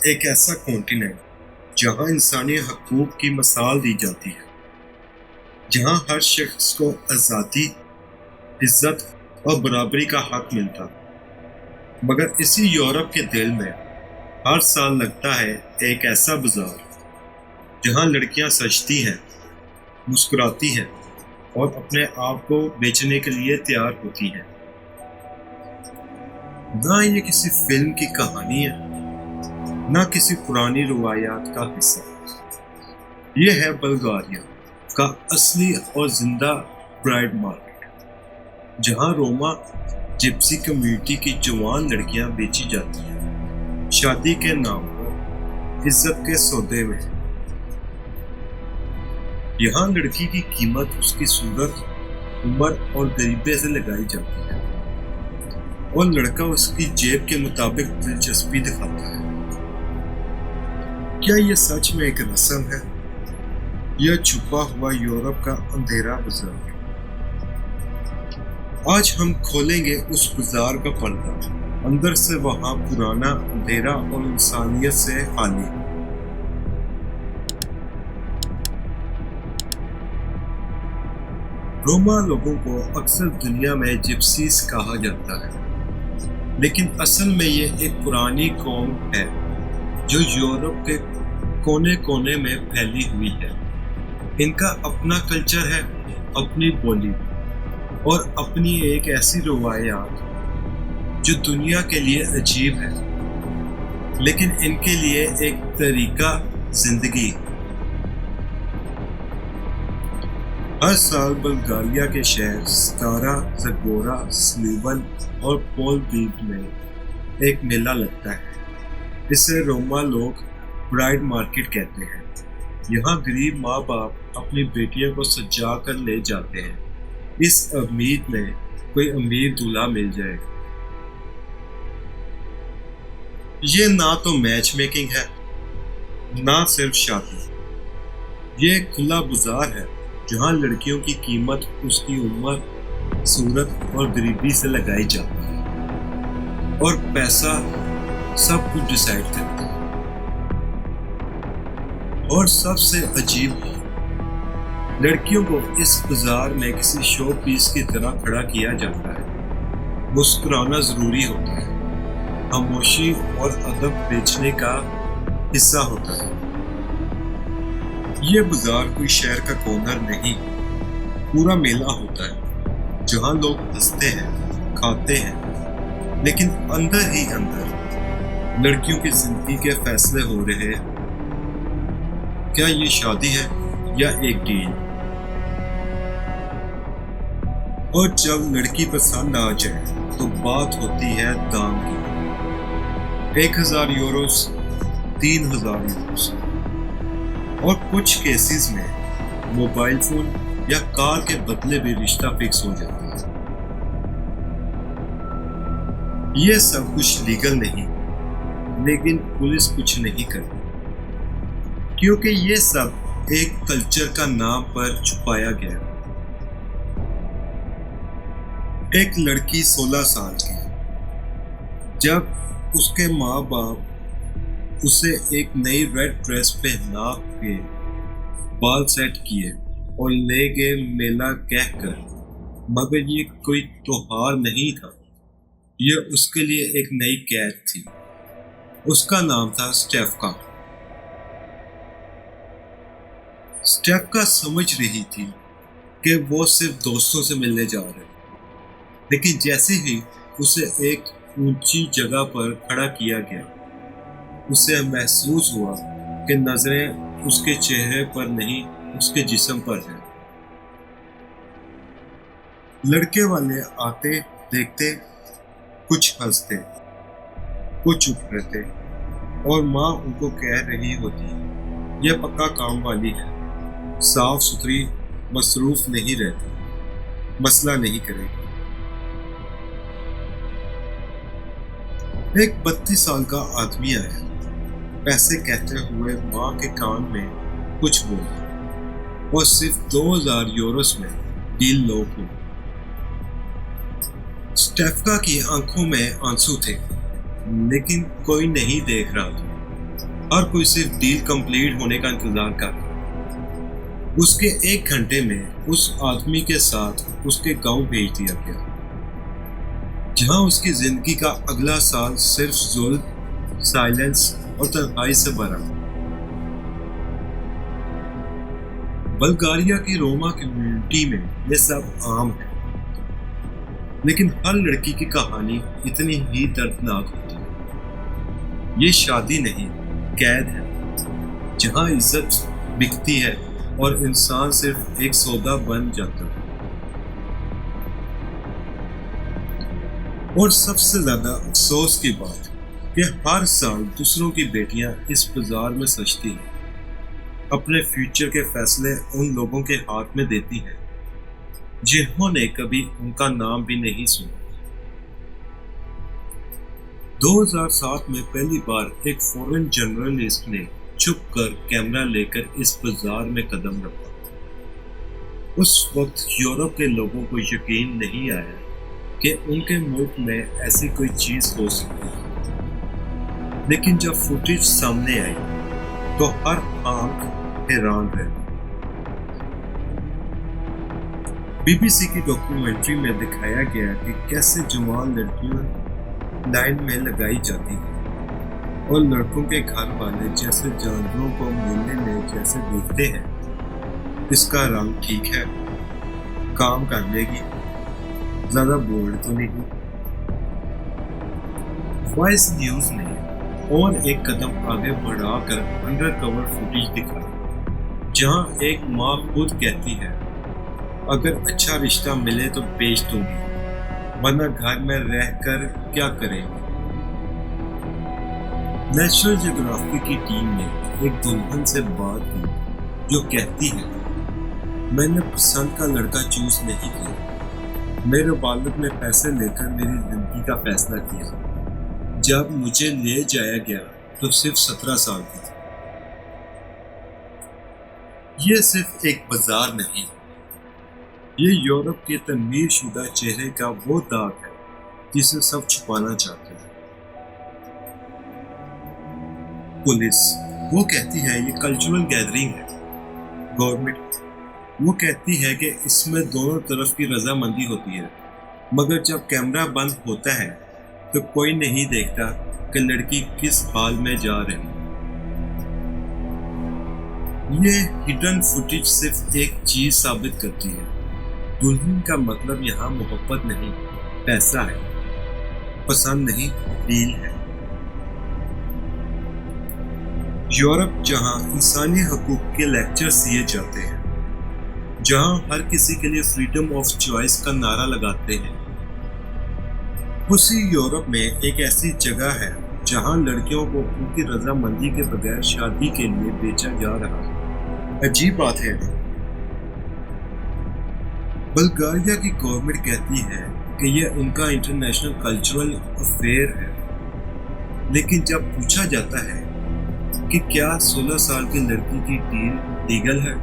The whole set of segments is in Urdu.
ایک ایسا کانٹیننٹ جہاں انسانی حقوق کی مثال دی جاتی ہے، جہاں ہر شخص کو آزادی، عزت اور برابری کا حق ملتا، مگر اسی یورپ کے دل میں ہر سال لگتا ہے ایک ایسا بازار جہاں لڑکیاں سجتی ہیں، مسکراتی ہیں اور اپنے آپ کو بیچنے کے لیے تیار ہوتی ہیں۔ نہ یہ کسی فلم کی کہانی ہے، نہ کسی پرانی روایات کا حصہ، یہ ہے بلغاریہ کا اصلی اور زندہ برائڈ مارکیٹ، جہاں روما جپسی کمیونٹی کی جوان لڑکیاں بیچی جاتی ہیں، شادی کے نام پر، عزت کے سودے میں۔ یہاں لڑکی کی قیمت اس کی صورت، عمر اور غریبے سے لگائی جاتی ہے، اور لڑکا اس کی جیب کے مطابق دلچسپی دکھاتا ہے۔ کیا یہ سچ میں ایک رسم ہے یا چھپا ہوا یورپ کا اندھیرا بازار؟ آج ہم کھولیں گے اس بازار کا پردہ، اندر سے وہاں پرانا اندھیرا اور انسانیت سے خالی۔ روما لوگوں کو اکثر دنیا میں جپسیز کہا جاتا ہے، لیکن اصل میں یہ ایک پرانی قوم ہے جو یورپ کے کونے کونے میں پھیلی ہوئی ہے۔ ان کا اپنا کلچر ہے، اپنی بولی اور اپنی ایک ایسی روایات جو دنیا کے لیے عجیب ہے، لیکن ان کے لیے ایک طریقہ زندگی۔ ہر سال بلغاریہ کے شہر ستارا، زگورا، سلیون اور پول دیو میں ایک میلہ لگتا ہے۔ اسے روما لوگ برائڈ مارکیٹ کہتے ہیں۔ یہاں غریب ماں باپ اپنی بیٹیوں کو سجا کر لے جاتے ہیں، اس امید میں کوئی امیر دولہا مل جائے۔ یہ نہ تو میچ میکنگ ہے، نہ صرف شادی، یہ ایک کھلا بازار ہے جہاں لڑکیوں کی قیمت اس کی عمر، صورت اور غریبی سے لگائی جاتی ہے، اور پیسہ سب کچھ ڈیسائیڈ کرتا ہے۔ اور سب سے عجیب، لڑکیوں کو اس بازار میں کسی شو پیس کی طرح کھڑا کیا جاتا ہے۔ مسکرانا ضروری ہوتا ہے، خاموشی اور ادب بیچنے کا حصہ ہوتا ہے۔ یہ بازار کوئی شہر کا کارنر نہیں، پورا میلہ ہوتا ہے جہاں لوگ ہنستے ہیں، کھاتے ہیں، لیکن اندر ہی اندر لڑکیوں کی زندگی کے فیصلے ہو رہے ہیں۔ کیا یہ شادی ہے یا ایک ڈیل؟ اور جب لڑکی پسند آ جائے تو بات ہوتی ہے دام کی، 1000 یوروز، 3000 یوروز، اور کچھ کیسز میں موبائل فون یا کار کے بدلے بھی رشتہ فکس ہو جاتا ہے۔ یہ سب کچھ لیگل نہیں، لیکن پولیس کچھ نہیں کرتی، کیونکہ یہ سب ایک کلچر کا نام پر چھپایا گیا۔ ایک لڑکی 16 سال کی، جب اس کے ماں باپ اسے ایک نئی ریڈ ڈریس پہنا کے بال سیٹ کیے اور لے گئے میلہ کہہ کر، مگر یہ کوئی تہوار نہیں تھا، یہ اس کے لیے ایک نئی قید تھی۔ اس کا نام تھا اسٹیفکا۔ اسٹیفکا سمجھ رہی تھی کہ وہ صرف دوستوں سے ملنے جا رہے، لیکن جیسے ہی اسے ایک اونچی جگہ پر کھڑا کیا گیا، اسے محسوس ہوا کہ نظریں اس کے چہرے پر نہیں، اس کے جسم پر ہیں۔ لڑکے والے آتے، دیکھتے، کچھ ہنستے، کچھ چپ رہتے، اور ماں ان کو کہہ رہی ہوتی، یہ پکا کام والی ہے، صاف ستھری، مصروف نہیں رہتی، مسئلہ نہیں کرے گی۔ ایک 32 سال کا آدمی آیا، پیسے کہتے ہوئے ماں کے کان میں کچھ بولا، اور صرف 2000 یوروز میں ڈیل لوک ہو۔ اسٹیفکا کی آنکھوں میں آنسو تھے، لیکن کوئی نہیں دیکھ رہا تھا۔ ہر کوئی صرف ڈیل کمپلیٹ ہونے کا انتظار کر رہا ہے۔ اس کے 1 گھنٹے میں اس آدمی کے ساتھ اس کے گاؤں بھیج دیا گیا، جہاں اس کی زندگی کا اگلا سال صرف ظلم، سائلنس اور تنہائی سے بھرا۔ بلغاریہ کی روما کمیونٹی میں یہ سب عام ہے، لیکن ہر لڑکی کی کہانی اتنی ہی دردناک ہوتی ہے۔ یہ شادی نہیں، قید ہے، جہاں عزت بکتی ہے اور انسان صرف ایک سودا بن جاتا ہے۔ اور سب سے زیادہ افسوس کی بات کہ ہر سال دوسروں کی بیٹیاں اس بازار میں سجتی ہیں، اپنے فیوچر کے فیصلے ان لوگوں کے ہاتھ میں دیتی ہیں جنہوں نے کبھی ان کا نام بھی نہیں سنا۔ 2007 میں پہلی بار ایک فورن جرنلسٹ نے چھپ کر کیمرہ لے کر اس بازار میں قدم رکھا۔ اس وقت یورپ کے لوگوں کو یقین نہیں آیا کہ ان کے ملک میں ایسی کوئی چیز ہو سکتی ہے، لیکن جب فوٹیج سامنے آئی تو ہر آنکھ حیران رہ گئی۔ بی بی سی کی ڈاکیومنٹری میں دکھایا گیا کہ کیسے جوان لڑکیاں لائن میں لگائی جاتی ہیں اور لڑکوں کے گھر والے جیسے جانوروں کو میلے میں جیسے دیکھتے ہیں۔ اس کا رنگ ٹھیک ہے، کام کر لے گی، زیادہ بولڈ تو نہیں۔ وائس نیوز نے اور ایک قدم آگے بڑھا کر انڈر کور فوٹیج دکھائی، جہاں ایک ماں خود کہتی ہے اگر اچھا رشتہ ملے تو بیچ دوں گی، ورنہ گھر میں رہ کر کیا کریں گے۔ نیشنل جیوگرافی کی ٹیم نے ایک دلہن سے بات کی جو کہتی ہے میں نے پسند کا لڑکا چوز نہیں کیا، میرے والد نے پیسے لے کر میری زندگی کا فیصلہ کیا۔ جب مجھے لے جایا گیا تو صرف 17 سال کی تھی۔ یہ صرف ایک بازار نہیں، یہ یورپ کے تعمیر شدہ چہرے کا وہ داغ ہے جسے سب چھپانا چاہتے ہیں۔ پولیس وہ کہتی ہے یہ کلچرل گیدرنگ ہے، گورنمنٹ وہ کہتی ہے کہ اس میں دونوں طرف کی رضامندی ہوتی ہے، مگر جب کیمرہ بند ہوتا ہے تو کوئی نہیں دیکھتا کہ لڑکی کس حال میں جا رہی ہے۔ یہ ہڈن فوٹیج صرف ایک چیز ثابت کرتی ہے، دلہن کا مطلب یہاں محبت نہیں، پیسہ ہے، پسند نہیں، ڈیل ہے۔ یورپ جہاں انسانی حقوق کے لیکچرز دیے جاتے ہیں، جہاں ہر کسی کے لیے فریڈم آف چوائس کا نعرہ لگاتے ہیں، اسی یورپ میں ایک ایسی جگہ ہے جہاں لڑکیوں کو ان کی رضامندی کے بغیر شادی کے لیے بیچا جا رہا ہے۔ عجیب بات ہے، بلغاریہ کی گورنمنٹ کہتی ہے کہ یہ ان کا انٹرنیشنل کلچرل افیئر ہے، لیکن جب پوچھا جاتا ہے کہ کیا 16 سال کی لڑکی کی ڈیل لیگل ہے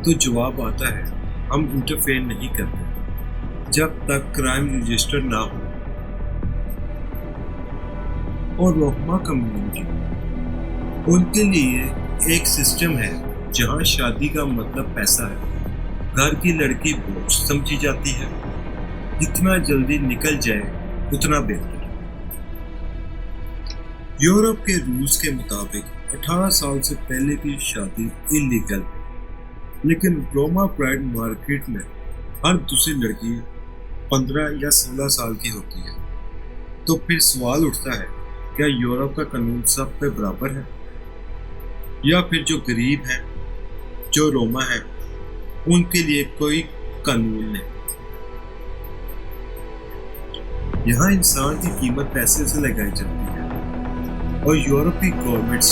تو جواب آتا ہے ہم انٹرفیئر نہیں کرتے جب تک کرائم رجسٹر نہ ہو۔ اور روما کمیونٹی ان کے لیے ایک سسٹم ہے جہاں شادی کا مطلب پیسہ ہے، گھر کی لڑکی بوجھ سمجھی جاتی ہے، جتنا جلدی نکل جائے اتنا بہتر۔ یورپ کے رولز کے مطابق 18 سال سے پہلے کی شادی انلیگل ہے، لیکن روما پرائڈ مارکیٹ میں ہر دوسری لڑکی 15 یا 16 سال کی ہوتی ہے۔ تو پھر سوال اٹھتا ہے کیا یورپ کا قانون سب پہ برابر ہے، یا پھر جو غریب ہیں، جو روما ہیں، ان کے لیے کوئی قانون نہیں؟ یہاں انسان کی قیمت پیسے سے لگائی جاتی ہے اور یورپ کی گورنمنٹس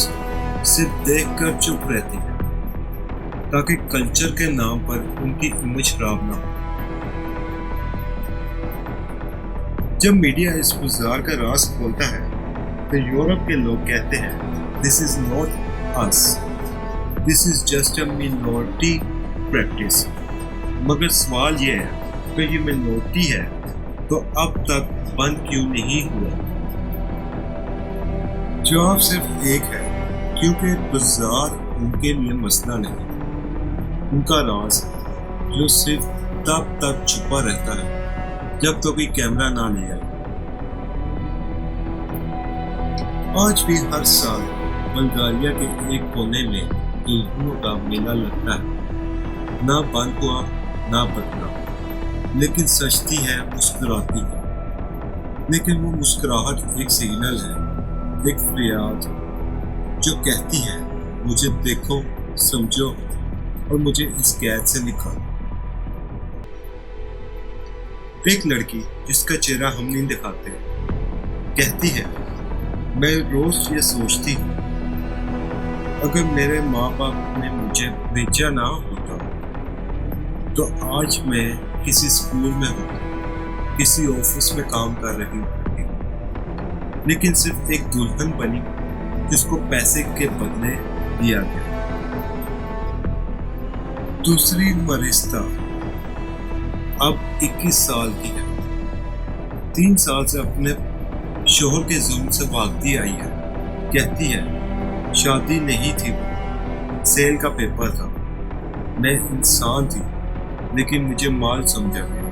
صرف دیکھ کر چپ رہتی ہیں تاکہ کلچر کے نام پر ان کی امیج خراب نہ ہو۔ جب میڈیا اس بازار کا راز کھولتا ہے تو یورپ کے لوگ کہتے ہیں this is not is, this is just a minority practice. مگر سوال یہ ہے کہ یہ مینورٹی ہے تو اب تک بند کیوں نہیں ہوا؟ جواب صرف ایک ہے، کیونکہ بازار ان کے لیے مسئلہ نہیں، ان کا راز جو صرف تب تک چھپا رہتا ہے جب تو کوئی کیمرہ نہ لے آئے۔ آج بھی ہر سال بلغاریہ کے ایک کونے میں دلہنوں کا میلہ لگتا ہے، نہ بند ہوا نہ بدلا، لیکن سجتی ہے، مسکراتی ہے۔ لیکن وہ مسکراہٹ ایک سگنل ہے، ایک فریاد جو کہتی ہے مجھے دیکھو، سمجھو اور مجھے اس قید سے نکالو۔ ایک لڑکی جس کا چہرہ ہم نہیں دکھاتے کہتی ہے میں روز یہ سوچتی ہوں اگر میرے ماں باپ نے مجھے بھیجا نہ ہوتا تو آج میں کسی اسکول میں ہوتا، کسی آفس میں کام کر رہی ہوتی، لیکن صرف ایک دلہن بنی جس کو پیسے کے بدلے دیا گیا۔ دوسری مرستہ اب 21 سال کی ہے، 3 سال سے اپنے شوہر کے ظلم سے بھاگتی آئی ہے، کہتی ہے شادی نہیں تھی، وہ سیل کا پیپر تھا، میں انسان تھی لیکن مجھے مال سمجھا گیا۔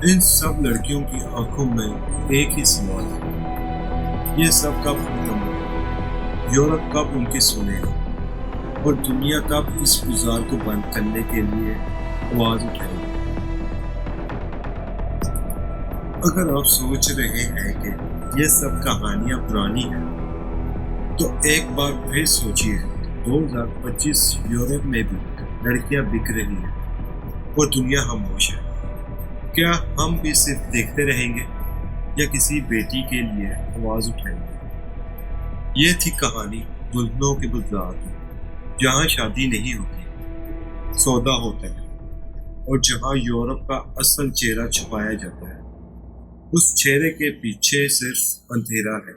ان سب لڑکیوں کی آنکھوں میں ایک ہی سوال ہے، یہ سب کب ختم ہوگا؟ یورپ کب ان کی سنے گا؟ اور دنیا کب اس بازار کو بند کرنے کے لیے آواز اٹھائے گی؟ اگر آپ سوچ رہے ہیں کہ یہ سب کہانیاں پرانی ہیں تو ایک بار پھر سوچیے، 2025 یورپ میں بھی لڑکیاں بک رہی ہیں اور دنیا خاموش ہے۔ کیا ہم بھی صرف دیکھتے رہیں گے یا کسی بیٹی کے لیے آواز اٹھائیں گے؟ یہ تھی کہانی دلہنوں کے بازار کی، جہاں شادی نہیں ہوتی، سودا ہوتا ہے، اور جہاں یورپ کا اصل چہرہ چھپایا جاتا ہے۔ اس چہرے کے پیچھے صرف اندھیرا ہے۔